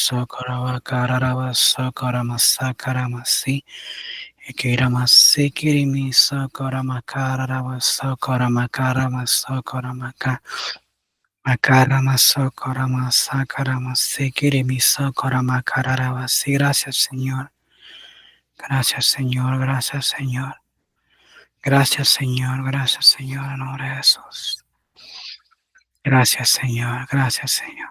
Sokoramakaramasi. Ekiramasi kirimi sokoramakaramasa. Makaramasokoramasakaramasi kirimi sokoramakararabasi. Gracias, Señor. Gracias, Señor. Gracias, Señor. Gracias, Señor. Gracias, Señor. En nombre de Jesús. Gracias, Señor. Gracias, Señor.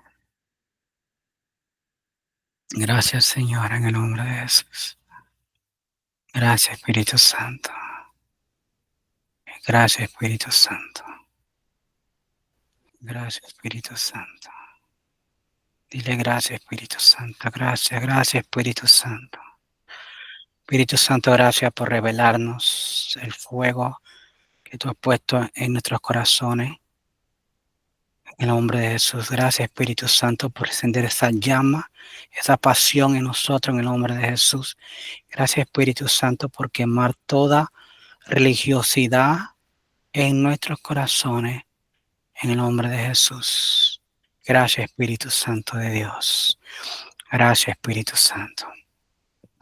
Gracias, Señor, en el nombre de Jesús. Gracias, Espíritu Santo. Gracias, Espíritu Santo. Gracias, Espíritu Santo. Dile gracias, Espíritu Santo. Gracias, gracias, Espíritu Santo. Espíritu Santo, gracias por revelarnos el fuego que tú has puesto en nuestros corazones. En el nombre de Jesús, gracias Espíritu Santo por encender esa llama, esa pasión en nosotros en el nombre de Jesús. Gracias Espíritu Santo por quemar toda religiosidad en nuestros corazones en el nombre de Jesús. Gracias Espíritu Santo de Dios. Gracias Espíritu Santo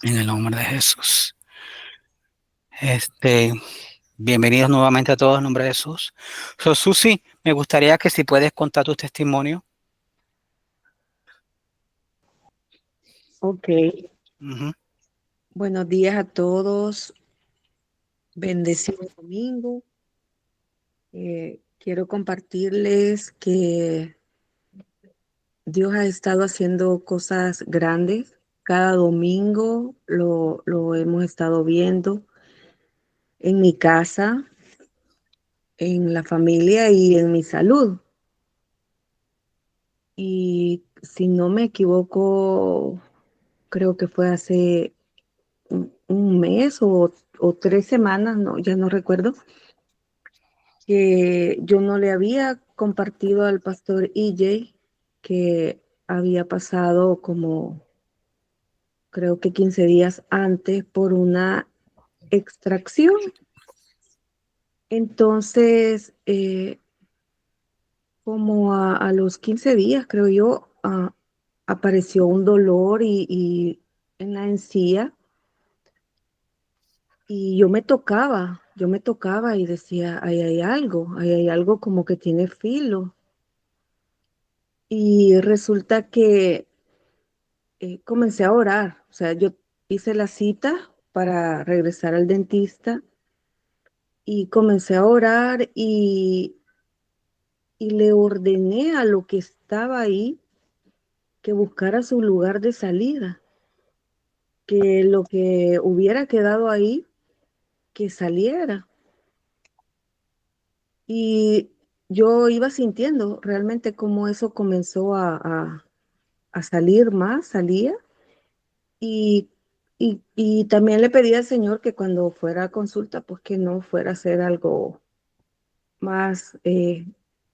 en el nombre de Jesús. Bienvenidos nuevamente a todos en nombre de Jesús. Susi, me gustaría que si puedes contar tu testimonio. Ok. Buenos días a todos. Bendecido domingo. Quiero compartirles que Dios ha estado haciendo cosas grandes. Cada domingo lo hemos estado viendo en mi casa, en la familia y en mi salud. Y si no me equivoco, creo que fue hace un mes o 3 semanas, no, ya no recuerdo, que yo no le había compartido al pastor EJ que había pasado como creo que 15 días antes por una extracción. Entonces, como a los 15 días, creo yo, apareció un dolor y en la encía. Y yo me tocaba y decía, ahí hay algo como que tiene filo. Y resulta que comencé a orar, o sea, yo hice la cita para regresar al dentista y comencé a orar y le ordené a lo que estaba ahí que buscara su lugar de salida, que lo que hubiera quedado ahí, que saliera. Y yo iba sintiendo realmente cómo eso comenzó a salir más, salía. Y, y también le pedí al Señor que cuando fuera a consulta, pues que no fuera a ser algo más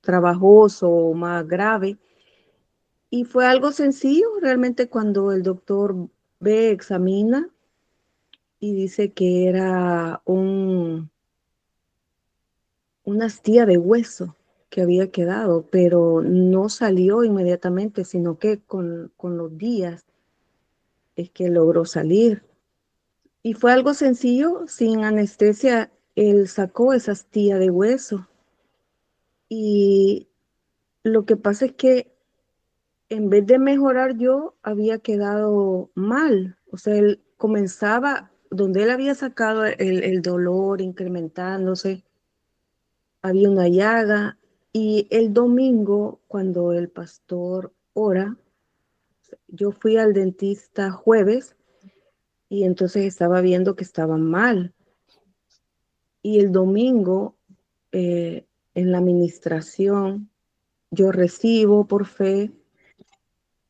trabajoso o más grave. Y fue algo sencillo, realmente cuando el doctor ve, examina y dice que era una astilla de hueso que había quedado, pero no salió inmediatamente, sino que con los días es que logró salir. Y fue algo sencillo, sin anestesia, él sacó esa astilla de hueso. Y lo que pasa es que en vez de mejorar yo, había quedado mal. O sea, él comenzaba, donde él había sacado el dolor incrementándose, había una llaga. Y el domingo, cuando el pastor ora, yo fui al dentista jueves y entonces estaba viendo que estaba mal. Y el domingo, en la administración, yo recibo por fe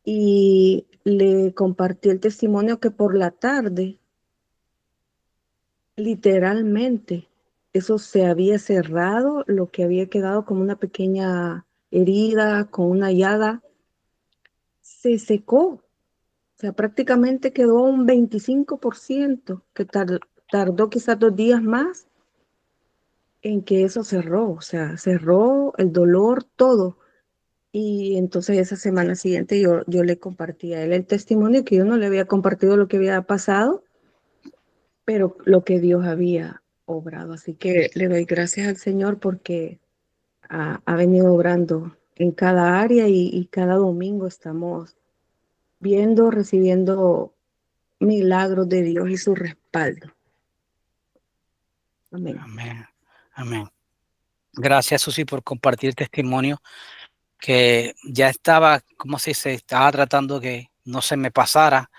y le compartí el testimonio que por la tarde, literalmente, eso se había cerrado, lo que había quedado como una pequeña herida, con una llaga, se secó. O sea, prácticamente quedó un 25%, que tardó quizás 2 días más en que eso cerró. O sea, cerró el dolor, todo. Y entonces esa semana siguiente yo le compartí a él el testimonio que yo no le había compartido lo que había pasado, pero lo que Dios había obrado. Así que le doy gracias al Señor porque ha venido obrando en cada área y cada domingo estamos viendo, recibiendo milagros de Dios y su respaldo. Amén. Amén. Amén. Gracias, Susi, por compartir el testimonio que ya estaba, ¿cómo se dice? Estaba tratando que no se me pasara.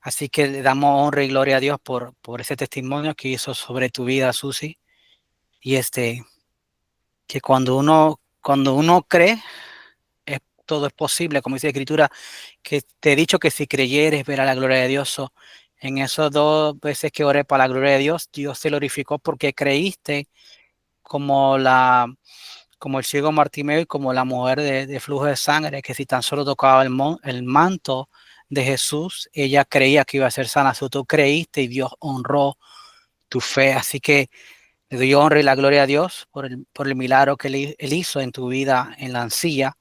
Así que le damos honra y gloria a Dios por ese testimonio que hizo sobre tu vida, Susi. Y que cuando uno cree, todo es posible, como dice la Escritura, que te he dicho que si creyeres verá la gloria de Dios. En esas 2 veces que oré para la gloria de Dios, Dios se glorificó porque creíste como como el ciego Bartimeo y como la mujer de flujo de sangre, que si tan solo tocaba el manto de Jesús, ella creía que iba a ser sana. Tú creíste y Dios honró tu fe. Así que le doy honra y la gloria a Dios por el milagro que él hizo en tu vida en la ancilla.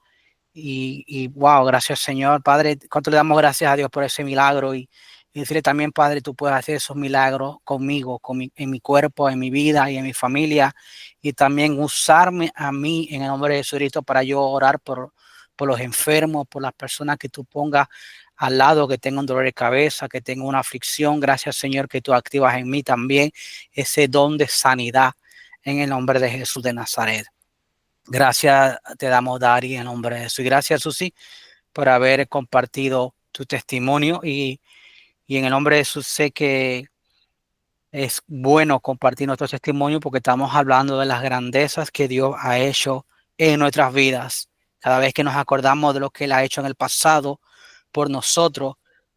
Wow, gracias Señor, Padre, cuánto le damos gracias a Dios por ese milagro y decirle también, Padre, tú puedes hacer esos milagros conmigo, en mi cuerpo, en mi vida y en mi familia, y también usarme a mí en el nombre de Jesucristo para yo orar por los enfermos, por las personas que tú pongas al lado, que tengan un dolor de cabeza, que tengan una aflicción. Gracias Señor que tú activas en mí también ese don de sanidad en el nombre de Jesús de Nazaret. Gracias te damos, Dari, en nombre de Jesús. Y gracias, Susi, por haber compartido tu testimonio. Y en el nombre de Jesús sé que es bueno compartir nuestro testimonio porque estamos hablando de las grandezas que Dios ha hecho en nuestras vidas. Cada vez que nos acordamos de lo que Él ha hecho en el pasado por nosotros,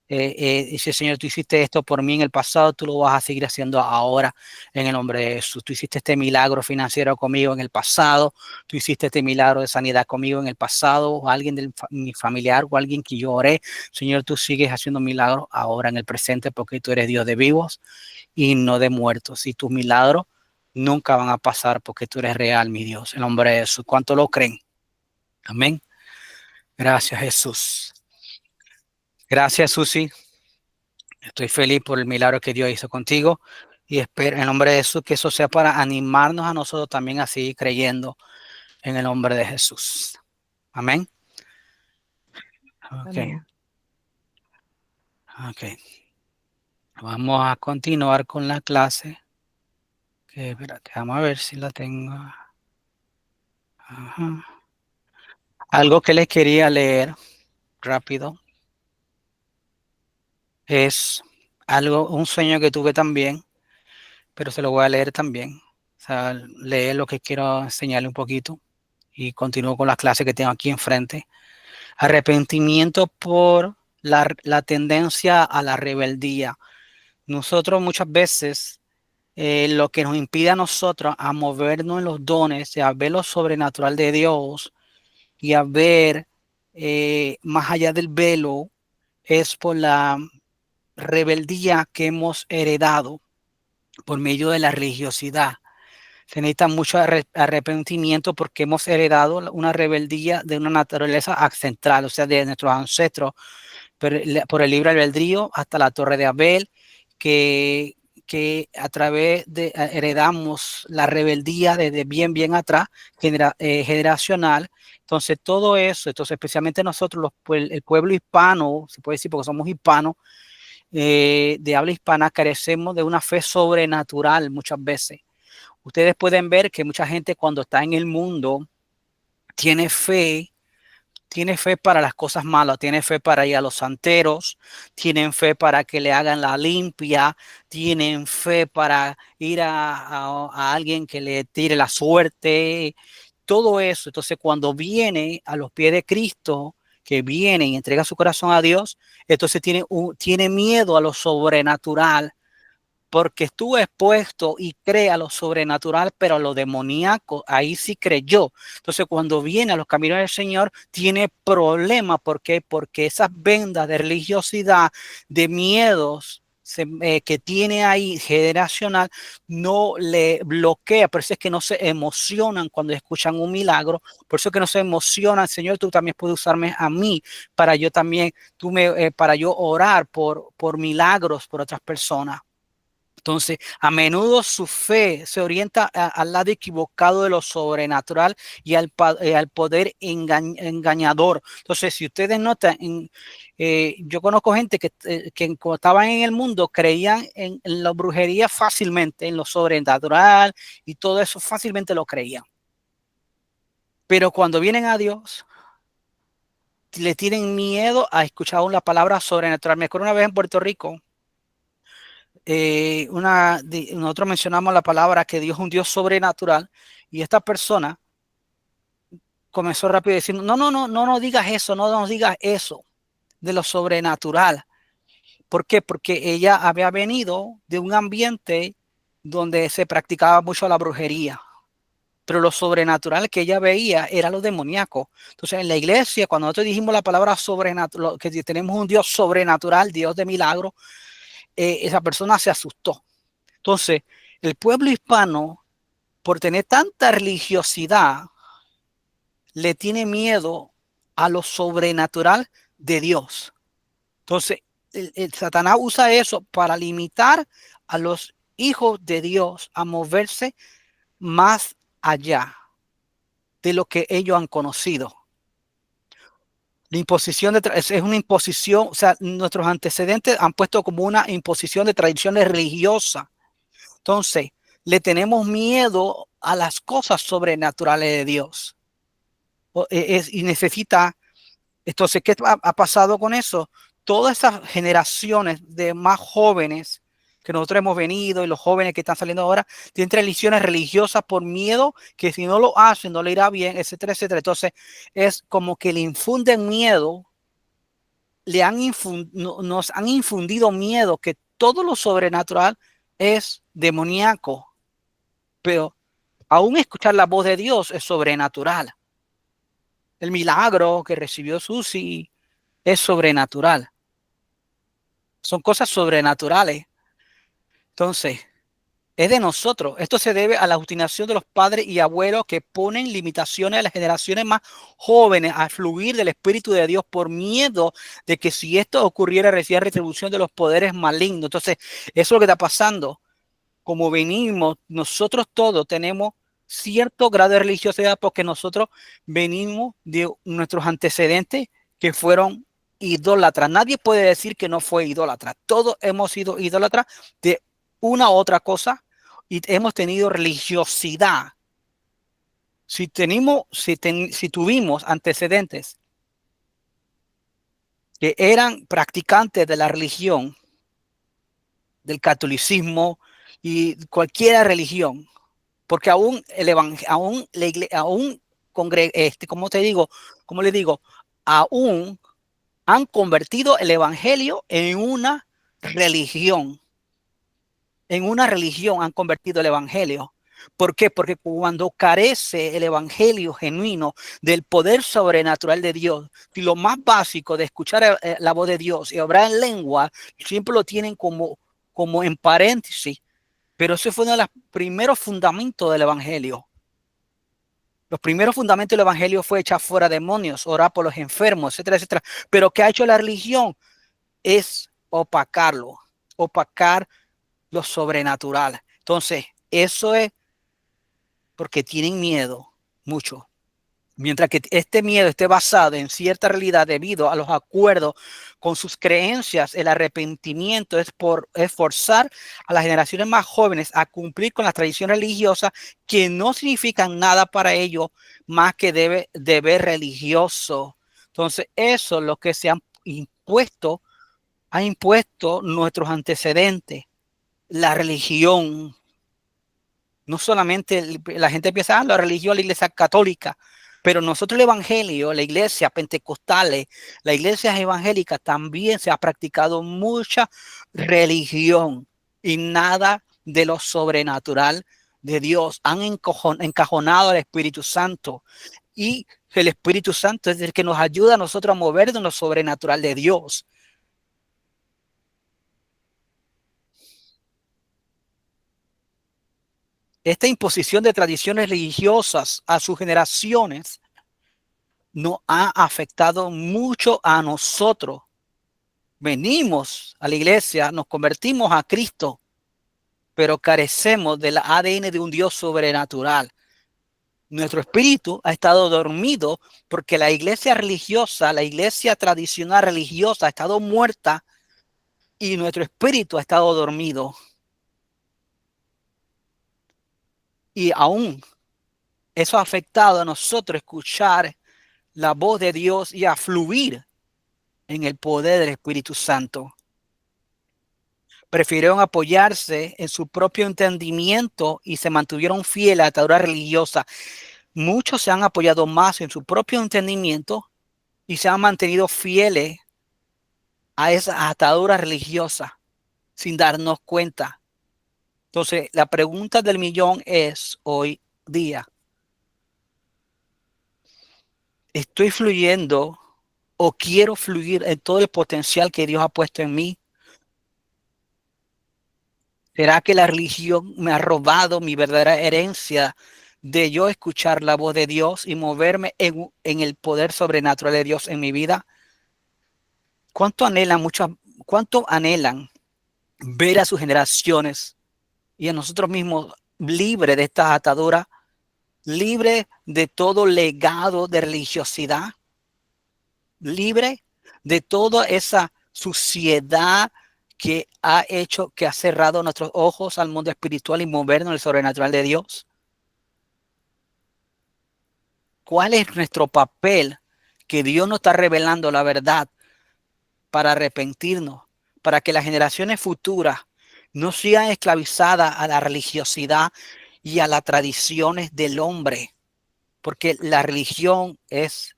dice, Señor, tú hiciste esto por mí en el pasado, tú lo vas a seguir haciendo ahora en el nombre de Jesús. Tú hiciste este milagro financiero conmigo en el pasado, tú hiciste este milagro de sanidad conmigo en el pasado, o alguien de mi familiar o alguien que yo oré. Señor, tú sigues haciendo milagros ahora en el presente porque tú eres Dios de vivos y no de muertos. Y tus milagros nunca van a pasar porque tú eres real, mi Dios, en nombre de Jesús. ¿Cuánto lo creen? Amén. Gracias, Jesús. Gracias, Susi. Estoy feliz por el milagro que Dios hizo contigo y espero en el nombre de Jesús que eso sea para animarnos a nosotros también a seguir creyendo en el nombre de Jesús. Amén. Ok, Amén. ok. Vamos a continuar con la clase. Que, espérate, vamos a ver si la tengo. Ajá. Algo que les quería leer rápido es un sueño que tuve también, pero se lo voy a leer también. O sea, leer lo que quiero enseñarle un poquito y continúo con las clases que tengo aquí enfrente. Arrepentimiento por la tendencia a la rebeldía. Nosotros muchas veces lo que nos impide a nosotros a movernos en los dones, a ver lo sobrenatural de Dios y a ver más allá del velo, es por la rebeldía que hemos heredado por medio de la religiosidad. Se necesita mucho arrepentimiento porque hemos heredado una rebeldía de una naturaleza ancestral, o sea, de nuestros ancestros, por el libre albedrío hasta la Torre de Abel, que, que a través de heredamos la rebeldía desde bien atrás, generacional. Entonces, todo eso, entonces especialmente nosotros, el pueblo hispano, se puede decir porque somos hispanos, de habla hispana, carecemos de una fe sobrenatural muchas veces. Ustedes pueden ver que mucha gente cuando está en el mundo tiene fe, tiene fe para las cosas malas, tiene fe para ir a los santeros, tienen fe para que le hagan la limpia, tienen fe para ir a alguien que le tire la suerte, todo eso. Entonces, cuando viene a los pies de Cristo, que viene y entrega su corazón a Dios, entonces tiene miedo a lo sobrenatural porque estuvo expuesto y cree a lo sobrenatural, pero a lo demoníaco, ahí sí creyó. Entonces, cuando viene a los caminos del Señor, tiene problemas. ¿Por qué? Porque esas vendas de religiosidad, de miedos, que tiene ahí generacional no le bloquea. Por eso es que no se emocionan cuando escuchan un milagro. Por eso es que no se emocionan. Señor, tú también puedes usarme a mí para yo también, para yo orar por milagros por otras personas. Entonces, a menudo su fe se orienta al lado equivocado de lo sobrenatural y al poder engañador. Entonces, si ustedes notan, yo conozco gente que cuando estaban en el mundo creían en la brujería fácilmente, en lo sobrenatural y todo eso fácilmente lo creían. Pero cuando vienen a Dios, le tienen miedo a escuchar aún la palabra sobrenatural. Me acuerdo una vez en Puerto Rico, nosotros mencionamos la palabra que Dios es un Dios sobrenatural y esta persona comenzó rápido a decir, no digas eso, no nos digas eso de lo sobrenatural. ¿Por qué? Porque ella había venido de un ambiente donde se practicaba mucho la brujería, pero lo sobrenatural que ella veía era lo demoníaco. Entonces en la iglesia, cuando nosotros dijimos la palabra sobrenatural, que tenemos un Dios sobrenatural, Dios de milagro, esa persona se asustó. Entonces, el pueblo hispano, por tener tanta religiosidad, le tiene miedo a lo sobrenatural de Dios. Entonces, el Satanás usa eso para limitar a los hijos de Dios a moverse más allá de lo que ellos han conocido. La imposición es una imposición, o sea, nuestros antecedentes han puesto como una imposición de tradiciones religiosas. Entonces, le tenemos miedo a las cosas sobrenaturales de Dios. Y necesita, entonces, ¿qué ha pasado con eso? Todas esas generaciones de más jóvenes que nosotros hemos venido y los jóvenes que están saliendo ahora tienen tradiciones religiosas por miedo que si no lo hacen no le irá bien, etcétera, etcétera. Entonces, es como que le infunden miedo, nos han infundido miedo que todo lo sobrenatural es demoníaco. Pero aún escuchar la voz de Dios es sobrenatural. El milagro que recibió Susi es sobrenatural. Son cosas sobrenaturales. Entonces, es de nosotros. Esto se debe a la obstinación de los padres y abuelos que ponen limitaciones a las generaciones más jóvenes a fluir del Espíritu de Dios por miedo de que si esto ocurriera reciba retribución de los poderes malignos. Entonces, eso es lo que está pasando. Como venimos, nosotros todos tenemos cierto grado de religiosidad porque nosotros venimos de nuestros antecedentes que fueron idólatras. Nadie puede decir que no fue idólatra. Todos hemos sido idólatras de una u otra cosa y hemos tenido religiosidad. Si tuvimos antecedentes que eran practicantes de la religión, del catolicismo y cualquier religión, porque aún el evangelio, aún la iglesia, aún ¿cómo te digo? ¿Cómo le digo? Aún han convertido el evangelio en una religión. En una religión han convertido el evangelio. ¿Por qué? Porque cuando carece el evangelio genuino del poder sobrenatural de Dios, y lo más básico de escuchar la voz de Dios y obrar en lengua, siempre lo tienen como en paréntesis. Pero ese fue uno de los primeros fundamentos del evangelio. Los primeros fundamentos del evangelio fue echar fuera demonios, orar por los enfermos, etcétera, etcétera. Pero ¿qué ha hecho la religión? Es opacarlo, opacar lo sobrenatural. Entonces, eso es porque tienen miedo mucho. Mientras que este miedo esté basado en cierta realidad debido a los acuerdos con sus creencias, el arrepentimiento es forzar a las generaciones más jóvenes a cumplir con las tradiciones religiosas que no significan nada para ellos más que deber religioso. Entonces, eso es lo que se ha impuesto nuestros antecedentes, la religión. No solamente la gente piensa, la religión, la iglesia católica, pero nosotros el evangelio, la iglesia pentecostales, la iglesia evangélica también se ha practicado mucha religión y nada de lo sobrenatural de Dios. Han encajonado al Espíritu Santo y el Espíritu Santo es el que nos ayuda a nosotros a mover de lo sobrenatural de Dios. esta imposición de tradiciones religiosas a sus generaciones nos ha afectado mucho a nosotros. Venimos a la iglesia, nos convertimos a Cristo, pero carecemos del ADN de un Dios sobrenatural. Nuestro espíritu ha estado dormido porque la iglesia religiosa, la iglesia tradicional religiosa ha estado muerta y nuestro espíritu ha estado dormido. Y aún eso ha afectado a nosotros escuchar la voz de Dios y a fluir en el poder del Espíritu Santo. Prefirieron apoyarse en su propio entendimiento y se mantuvieron fieles a la atadura religiosa. Muchos se han apoyado más en su propio entendimiento y se han mantenido fieles a esa atadura religiosa sin darnos cuenta. Entonces, la pregunta del millón es hoy día, ¿estoy fluyendo o quiero fluir en todo el potencial que Dios ha puesto en mí? ¿Será que la religión me ha robado mi verdadera herencia de yo escuchar la voz de Dios y moverme en el poder sobrenatural de Dios en mi vida? ¿Cuánto anhelan ver a sus generaciones y a nosotros mismos libres de estas ataduras, libre de todo legado de religiosidad, libre de toda esa suciedad que ha hecho, que ha cerrado nuestros ojos al mundo espiritual y movernos en el sobrenatural de Dios? ¿Cuál es nuestro papel? Que Dios nos está revelando la verdad para arrepentirnos, para que las generaciones futuras no sean esclavizadas a la religiosidad y a las tradiciones del hombre, porque la religión es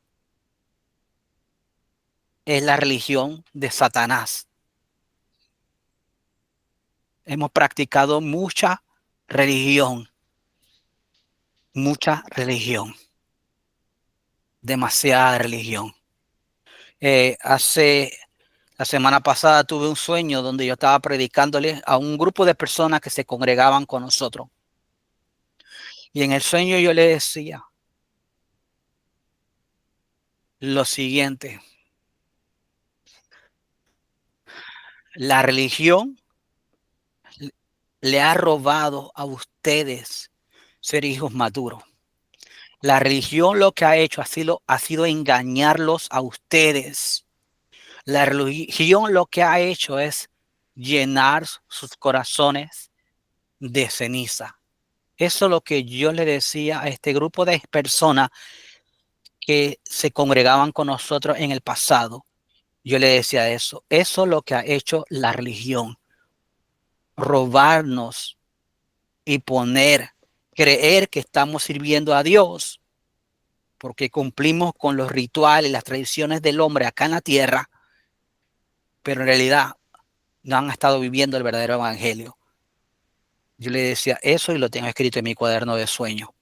la religión de Satanás. Hemos practicado mucha religión, demasiada religión. Hace la semana pasada tuve un sueño donde yo estaba predicándole a un grupo de personas que se congregaban con nosotros. Y en el sueño yo le decía lo siguiente: la religión le ha robado a ustedes ser hijos maduros. La religión lo que ha hecho ha sido engañarlos a ustedes. La religión lo que ha hecho es llenar sus corazones de ceniza. Eso es lo que yo le decía a este grupo de personas que se congregaban con nosotros en el pasado. Yo le decía eso. Eso es lo que ha hecho la religión. Robarnos y creer que estamos sirviendo a Dios porque cumplimos con los rituales, las tradiciones del hombre acá en la tierra, pero en realidad no han estado viviendo el verdadero evangelio. Yo le decía eso y lo tengo escrito en mi cuaderno de sueño.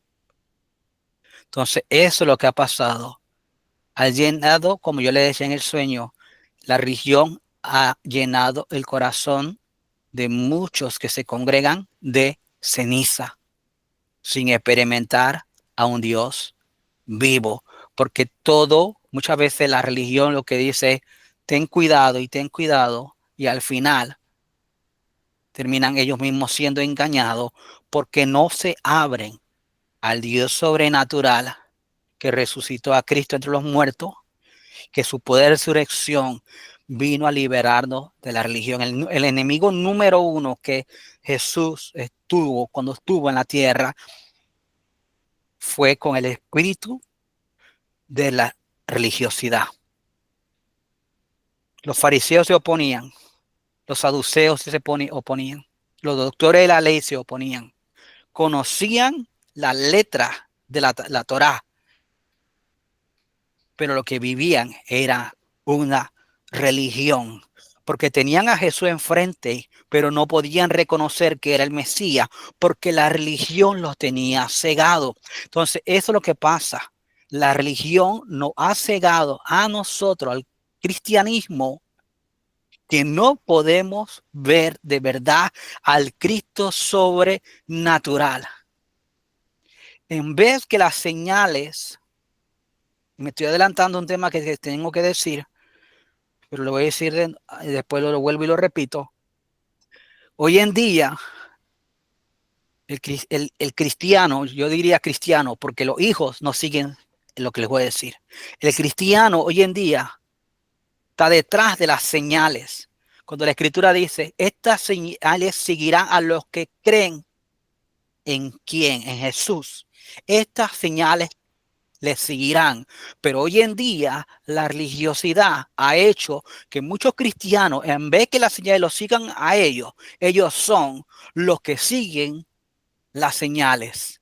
Entonces, eso es lo que ha pasado. Ha llenado, como yo le decía en el sueño, la religión ha llenado el corazón de muchos que se congregan de ceniza, sin experimentar a un Dios vivo, porque muchas veces la religión lo que dice es, ten cuidado y al final terminan ellos mismos siendo engañados porque no se abren al Dios sobrenatural que resucitó a Cristo entre los muertos, que su poder de resurrección vino a liberarnos de la religión. El enemigo número uno que Jesús estuvo cuando estuvo en la tierra fue con el espíritu de la religiosidad. Los fariseos se oponían, los saduceos se oponían, los doctores de la ley se oponían, conocían la letra de la Torá, pero lo que vivían era una religión, porque tenían a Jesús enfrente, pero no podían reconocer que era el Mesías, porque la religión los tenía cegado. Entonces, eso es lo que pasa. La religión nos ha cegado a nosotros, al cristianismo, que no podemos ver de verdad al Cristo sobrenatural. en vez que las señales, me estoy adelantando un tema que tengo que decir, pero lo voy a decir después lo vuelvo y lo repito. Hoy en día, el cristiano, yo diría cristiano, porque los hijos no siguen lo que les voy a decir. El cristiano hoy en día está detrás de las señales. Cuando la escritura dice, estas señales seguirán a los que creen en quién, en Jesús. Estas señales les seguirán. Pero hoy en día la religiosidad ha hecho que muchos cristianos, en vez que las señales los sigan a ellos, ellos son los que siguen las señales.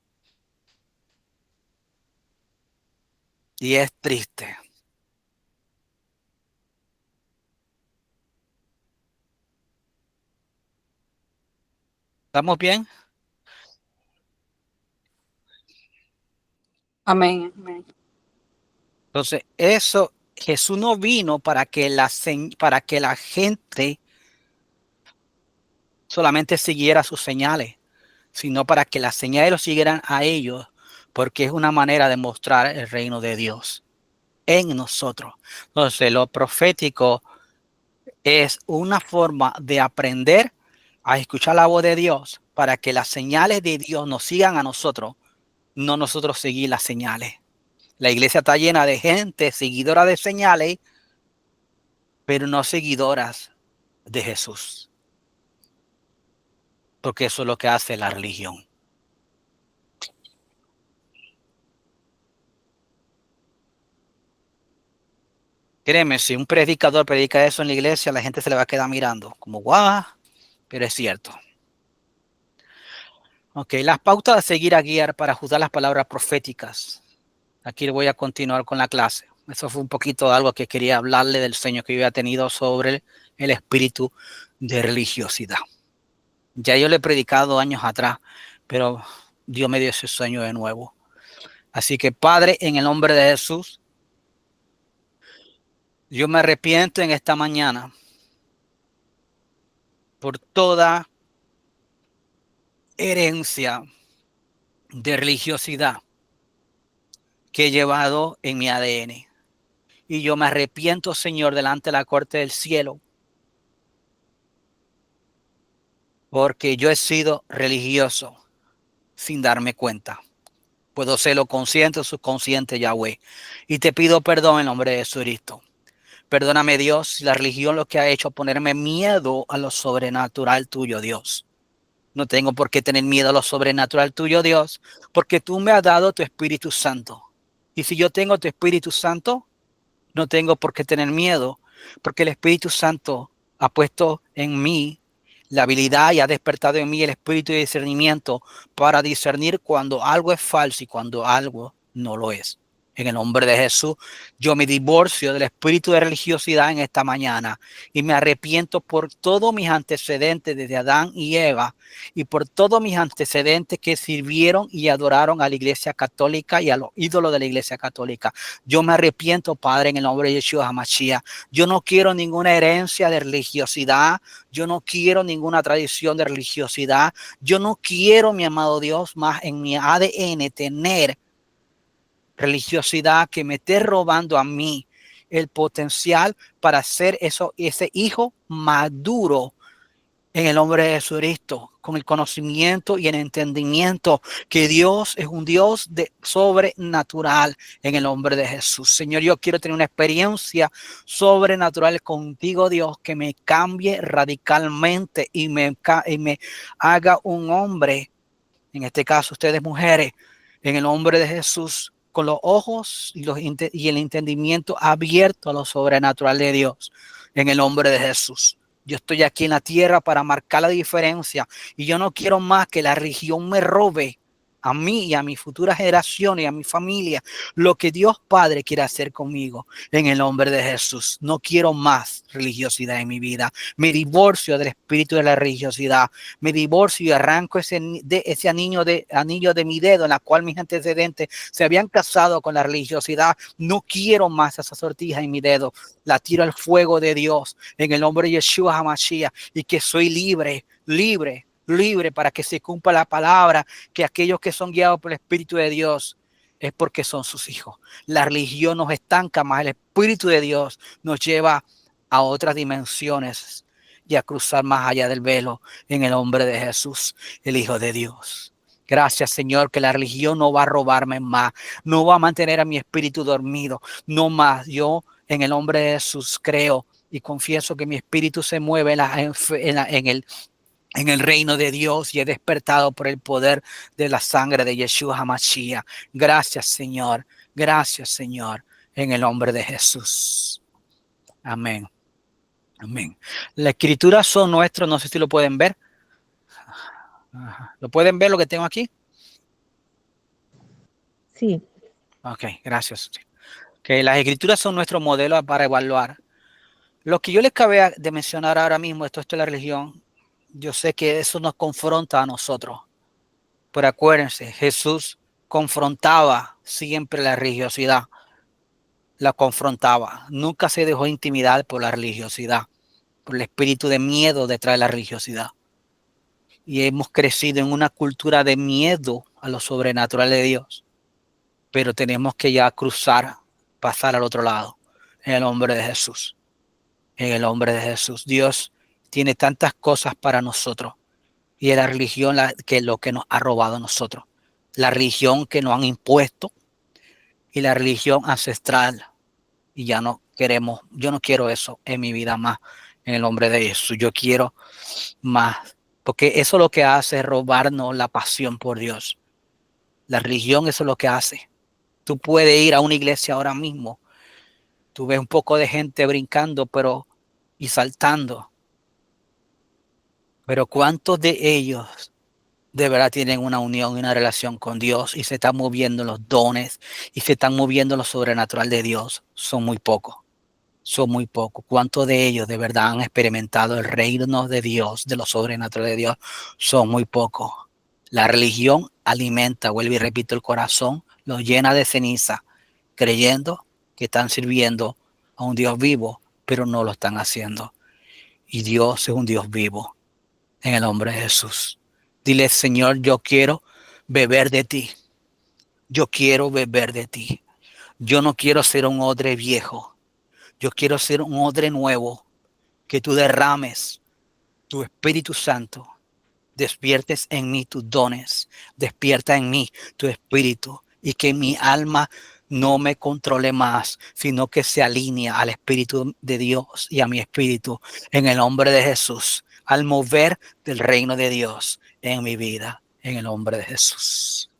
Y es triste. ¿Estamos bien? Amén. Amén. Entonces, eso, Jesús no vino para que para que la gente solamente siguiera sus señales, sino para que las señales los siguieran a ellos, porque es una manera de mostrar el reino de Dios en nosotros. Entonces, lo profético es una forma de aprender a escuchar la voz de Dios para que las señales de Dios nos sigan a nosotros, no nosotros seguir las señales. La iglesia está llena de gente seguidora de señales, pero no seguidoras de Jesús. Porque eso es lo que hace la religión. Créeme, si un predicador predica eso en la iglesia, la gente se le va a quedar mirando como guau, pero es cierto. Ok, las pautas a seguir a guiar para juzgar las palabras proféticas. Aquí voy a continuar con la clase. Eso fue un poquito de algo que quería hablarle del sueño que yo había tenido sobre el espíritu de religiosidad. Ya yo le he predicado años atrás, pero Dios me dio ese sueño de nuevo. Así que, Padre, en el nombre de Jesús, yo me arrepiento en esta mañana por toda herencia de religiosidad que he llevado en mi ADN. Y yo me arrepiento, Señor, delante de la corte del cielo, porque yo he sido religioso sin darme cuenta. Puedo serlo consciente o subconsciente, Yahweh. Y te pido perdón en nombre de Jesucristo. Perdóname, Dios, si la religión lo que ha hecho es ponerme miedo a lo sobrenatural tuyo, Dios. No tengo por qué tener miedo a lo sobrenatural tuyo, Dios, porque tú me has dado tu Espíritu Santo. Y si yo tengo tu Espíritu Santo, no tengo por qué tener miedo, porque el Espíritu Santo ha puesto en mí la habilidad y ha despertado en mí el espíritu de discernimiento para discernir cuando algo es falso y cuando algo no lo es. En el nombre de Jesús, yo me divorcio del espíritu de religiosidad en esta mañana y me arrepiento por todos mis antecedentes desde Adán y Eva y por todos mis antecedentes que sirvieron y adoraron a la Iglesia Católica y a los ídolos de la Iglesia Católica. Yo me arrepiento, Padre, en el nombre de Yeshua HaMashiach. Yo no quiero ninguna herencia de religiosidad. Yo no quiero ninguna tradición de religiosidad. Yo no quiero, mi amado Dios, más en mi ADN tener religiosidad que me esté robando a mí el potencial para ser ese hijo maduro en el nombre de Jesucristo, con el conocimiento y el entendimiento que Dios es un Dios de sobrenatural en el nombre de Jesús. Señor, yo quiero tener una experiencia sobrenatural contigo, Dios, que me cambie radicalmente y me haga un hombre, en este caso ustedes mujeres, en el nombre de Jesús, con los ojos y el entendimiento abierto a lo sobrenatural de Dios, en el nombre de Jesús. Yo estoy aquí en la tierra para marcar la diferencia y yo no quiero más que la religión me robe a mí y a mi futura generación y a mi familia lo que Dios Padre quiere hacer conmigo en el nombre de Jesús. No quiero más religiosidad en mi vida. Me divorcio del espíritu de la religiosidad. Me divorcio y arranco ese anillo de mi dedo en la cual mis antecedentes se habían casado con la religiosidad. No quiero más esa sortija en mi dedo. La tiro al fuego de Dios en el nombre de Yeshua HaMashiach y que soy libre libre para que se cumpla la palabra, que aquellos que son guiados por el Espíritu de Dios es porque son sus hijos. La religión nos estanca más, el Espíritu de Dios nos lleva a otras dimensiones y a cruzar más allá del velo en el nombre de Jesús, el Hijo de Dios. Gracias, Señor, que la religión no va a robarme más, no va a mantener a mi espíritu dormido, no más. Yo en el nombre de Jesús creo y confieso que mi espíritu se mueve en el reino de Dios y he despertado por el poder de la sangre de Yeshua HaMashiach. Gracias, Señor. Gracias, Señor, en el nombre de Jesús. Amén. Amén. Las escrituras son nuestras, no sé si lo pueden ver. ¿Lo pueden ver lo que tengo aquí? Sí. Ok, gracias. Que las escrituras son nuestro modelo para evaluar. Lo que yo les cabe de mencionar ahora mismo, esto es la religión, yo sé que eso nos confronta a nosotros. Pero acuérdense, Jesús confrontaba siempre la religiosidad. La confrontaba. Nunca se dejó intimidar por la religiosidad, por el espíritu de miedo detrás de la religiosidad. Y hemos crecido en una cultura de miedo a lo sobrenatural de Dios. Pero tenemos que ya cruzar, pasar al otro lado, en el nombre de Jesús. En el nombre de Jesús. Dios tiene tantas cosas para nosotros. Y es la religión que es lo que nos ha robado a nosotros. La religión que nos han impuesto y la religión ancestral. Y ya no queremos, yo no quiero eso en mi vida más, en el nombre de Jesús. Yo quiero más, porque eso lo que hace es robarnos la pasión por Dios. La religión eso es lo que hace. Tú puedes ir a una iglesia ahora mismo, tú ves un poco de gente brincando y saltando, pero ¿cuántos de ellos de verdad tienen una unión y una relación con Dios y se están moviendo los dones y se están moviendo lo sobrenatural de Dios? Son muy pocos. Son muy pocos. ¿Cuántos de ellos de verdad han experimentado el reino de Dios, de lo sobrenatural de Dios? Son muy pocos. La religión alimenta, vuelvo y repito, el corazón, lo llena de ceniza, creyendo que están sirviendo a un Dios vivo, pero no lo están haciendo. Y Dios es un Dios vivo, en el nombre de Jesús. Dile, Señor, yo quiero beber de ti. Yo quiero beber de ti. Yo no quiero ser un odre viejo. Yo quiero ser un odre nuevo, que tú derrames tu Espíritu Santo, despiertes en mí tus dones, despierta en mí tu espíritu y que mi alma no me controle más, sino que se alinea al Espíritu de Dios y a mi espíritu en el nombre de Jesús, al mover del reino de Dios en mi vida, en el nombre de Jesús.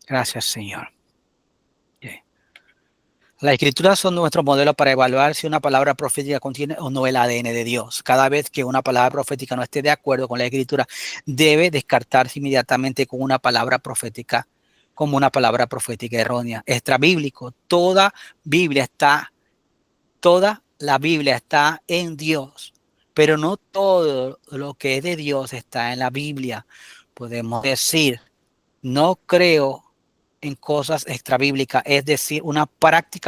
Gracias, Señor. Okay. Las escrituras son nuestro modelo para evaluar si una palabra profética contiene o no el ADN de Dios. Cada vez que una palabra profética no esté de acuerdo con la escritura, debe descartarse inmediatamente con una palabra profética, como una palabra profética errónea. Extra bíblico, toda la Biblia está en Dios, pero no todo lo que es de Dios está en la Biblia. Podemos decir, no creo en cosas extrabíblicas, es decir, una práctica